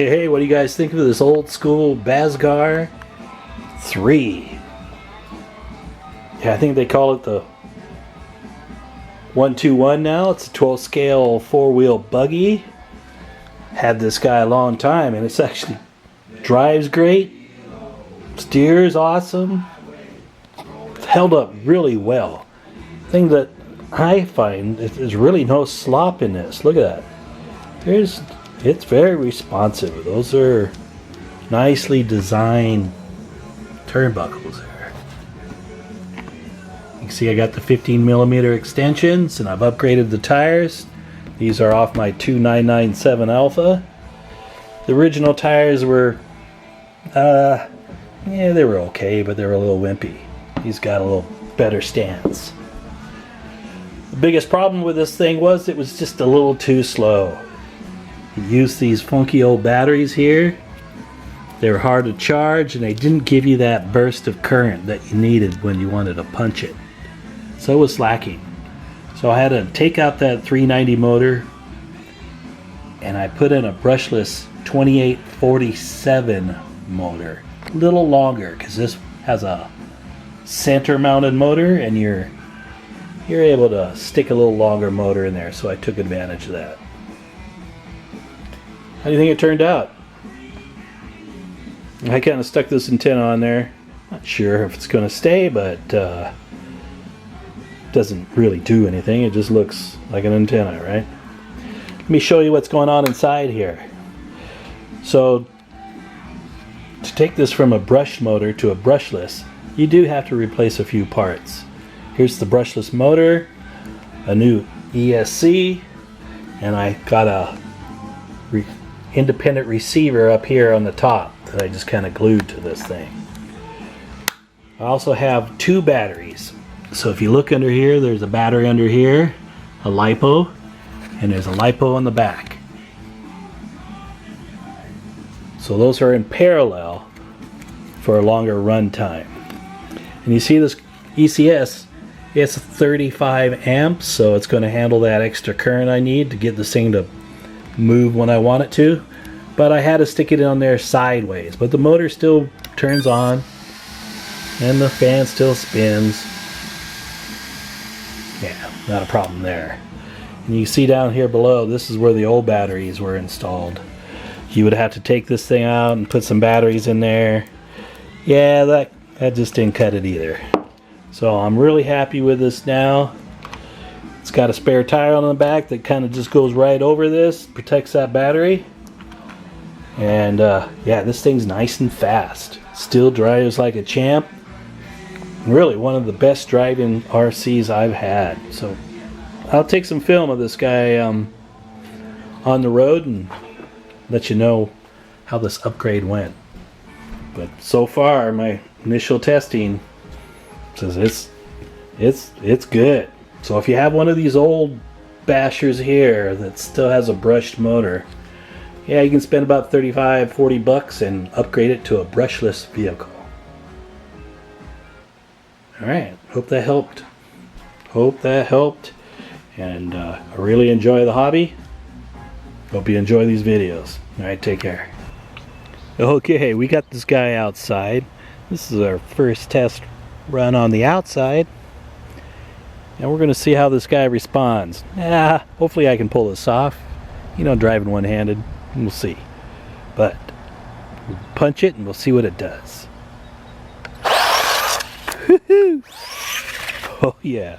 Hey, what do you guys think of this old school Bezgar 3? Yeah, I think they call it the 121 now. It's a 12 scale 4-wheel buggy. Had this guy a long time, and it's actually drives great, steers awesome, it's held up really well. Thing that I find is there's really no slop in this. Look at that. It's very responsive. Those are nicely designed turnbuckles there. You can see I got the 15mm extensions, and I've upgraded the tires. These are off my 2997 Alpha. The original tires were, yeah, they were okay, but they were a little wimpy. These got a little better stance. The biggest problem with this thing was it was just a little too slow. You use these funky old batteries here. They were hard to charge, and they didn't give you that burst of current that you needed when you wanted to punch it. So it was lacking. So I had to take out that 390 motor, and I put in a brushless 2847 motor. A little longer because this has a center mounted motor, and you're able to stick a little longer motor in there, so I took advantage of that. How do you think it turned out? I kind of stuck this antenna on there. Not sure if it's going to stay, but doesn't really do anything. It just looks like an antenna, right? Let me show you what's going on inside here. So to take this from a brush motor to a brushless, you do have to replace a few parts. Here's the brushless motor, a new ESC, and I got a independent receiver up here on the top that I just kind of glued to this thing. I also have two batteries. So if you look under here, there's a battery under here, a LiPo, and there's a LiPo on the back. So those are in parallel for a longer run time. And you see this ECS, it's 35 amps, so it's going to handle that extra current I need to get this thing to move when I want it to. But I had to stick it on there sideways. But the motor still turns on, and the fan still spins. Yeah, not a problem there. And you see down here below, this is where the old batteries were installed. You would have to take this thing out and put some batteries in there. Yeah, that just didn't cut it either. So I'm really happy with this now. It's got a spare tire on the back that kind of just goes right over this, protects that battery. And yeah, this thing's nice and fast. Still drives like a champ. Really one of the best driving RCs I've had. So I'll take some film of this guy on the road and let you know how this upgrade went. But so far my initial testing says it's good. So if you have one of these old bashers here that still has a brushed motor, yeah, you can spend about $35-40 and upgrade it to a brushless vehicle. Alright, hope that helped. And I really enjoy the hobby. Hope you enjoy these videos. Alright, take care. Okay, we got this guy outside. This is our first test run on the outside. And we're going to see how this guy responds. Hopefully I can pull this off. You know, driving one-handed. We'll see. But we'll punch it and we'll see what it does. Oh yeah.